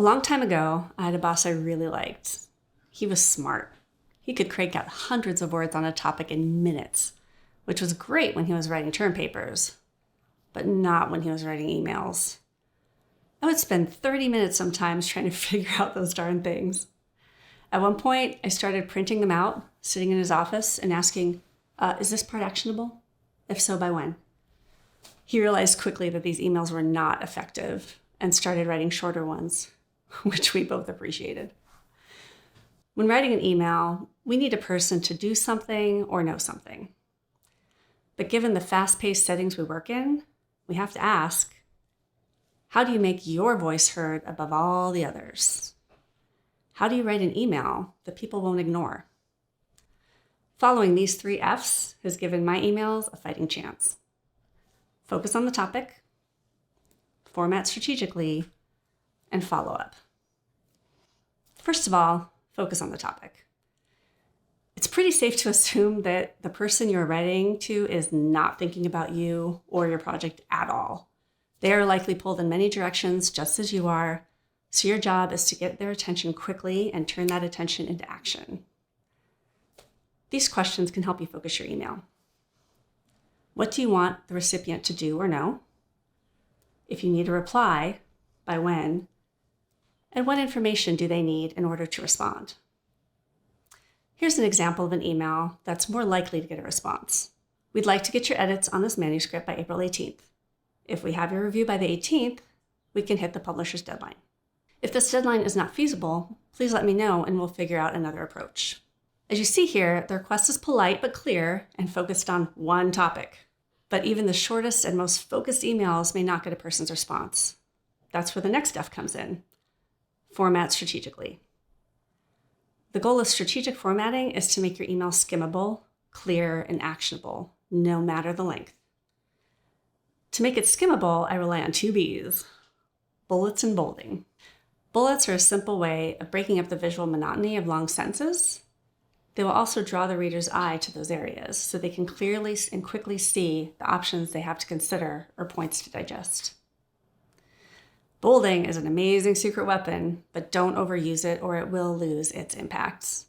A long time ago, I had a boss I really liked. He was smart. He could crank out hundreds of words on a topic in minutes, which was great when he was writing term papers, but not when he was writing emails. I would spend 30 minutes sometimes trying to figure out those darn things. At one point, I started printing them out, sitting in his office and asking, is this part actionable? If so, by when? He realized quickly that these emails were not effective and started writing shorter ones, which we both appreciated. When writing an email, we need a person to do something or know something. But given the fast-paced settings we work in, we have to ask, how do you make your voice heard above all the others? How do you write an email that people won't ignore? Following these 3 F's has given my emails a fighting chance. Focus on the topic, format strategically, and follow up. First of all, focus on the topic. It's pretty safe to assume that the person you're writing to is not thinking about you or your project at all. They are likely pulled in many directions just as you are, so your job is to get their attention quickly and turn that attention into action. These questions can help you focus your email. What do you want the recipient to do or know? If you need a reply, by when? And what information do they need in order to respond? Here's an example of an email that's more likely to get a response. We'd like to get your edits on this manuscript by April 18th. If we have your review by the 18th, we can hit the publisher's deadline. If this deadline is not feasible, please let me know and we'll figure out another approach. As you see here, the request is polite but clear and focused on one topic. But even the shortest and most focused emails may not get a person's response. That's where the next F comes in. Format strategically. The goal of strategic formatting is to make your email skimmable, clear, and actionable, no matter the length. To make it skimmable, I rely on 2 B's, bullets and bolding. Bullets are a simple way of breaking up the visual monotony of long sentences. They will also draw the reader's eye to those areas so they can clearly and quickly see the options they have to consider or points to digest. Bolding is an amazing secret weapon, but don't overuse it or it will lose its impacts.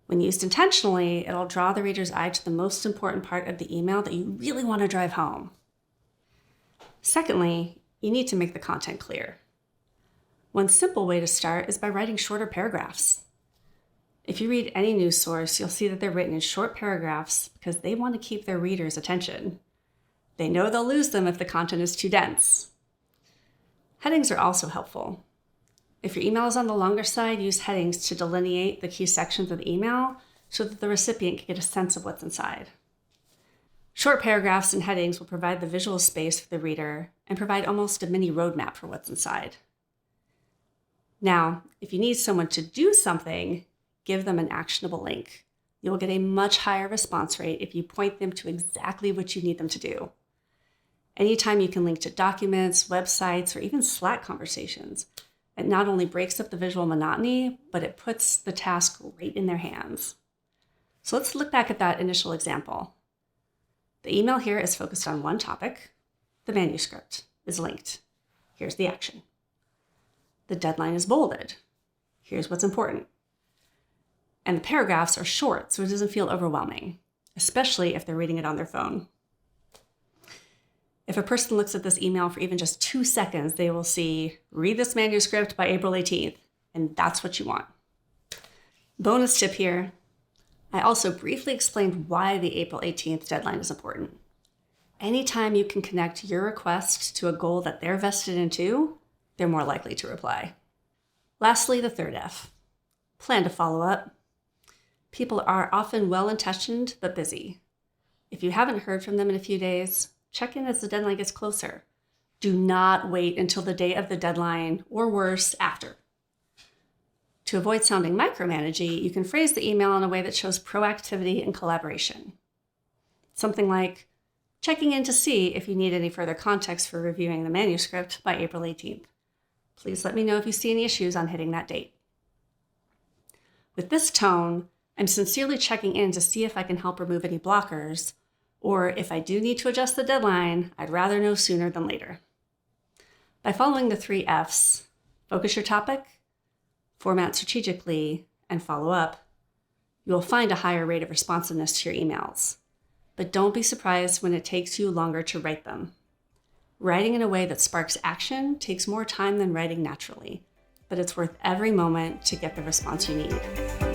When used intentionally, it'll draw the reader's eye to the most important part of the email that you really want to drive home. Secondly, you need to make the content clear. One simple way to start is by writing shorter paragraphs. If you read any news source, you'll see that they're written in short paragraphs because they want to keep their readers' attention. They know they'll lose them if the content is too dense. Headings are also helpful. If your email is on the longer side, use headings to delineate the key sections of the email so that the recipient can get a sense of what's inside. Short paragraphs and headings will provide the visual space for the reader and provide almost a mini roadmap for what's inside. Now, if you need someone to do something, give them an actionable link. You'll get a much higher response rate if you point them to exactly what you need them to do. Anytime you can link to documents, websites, or even Slack conversations, it not only breaks up the visual monotony, but it puts the task right in their hands. So let's look back at that initial example. The email here is focused on one topic. The manuscript is linked. Here's the action. The deadline is bolded. Here's what's important. And the paragraphs are short, so it doesn't feel overwhelming, especially if they're reading it on their phone. If a person looks at this email for even just 2 seconds, they will see, read this manuscript by April 18th, and that's what you want. Bonus tip here. I also briefly explained why the April 18th deadline is important. Anytime you can connect your request to a goal that they're vested in too, they're more likely to reply. Lastly, the 3rd F. Plan to follow up. People are often well-intentioned but busy. If you haven't heard from them in a few days, check in as the deadline gets closer. Do not wait until the day of the deadline, or worse, after. To avoid sounding micromanagey, you can phrase the email in a way that shows proactivity and collaboration. Something like, checking in to see if you need any further context for reviewing the manuscript by April 18th. Please let me know if you see any issues on hitting that date. With this tone, I'm sincerely checking in to see if I can help remove any blockers, or if I do need to adjust the deadline, I'd rather know sooner than later. By following the 3 F's, Focus your topic, format strategically, and follow up. You will find a higher rate of responsiveness to your emails. But don't be surprised when it takes you longer to write them. Writing in a way that sparks action takes more time than writing naturally, but it's worth every moment to get the response you need.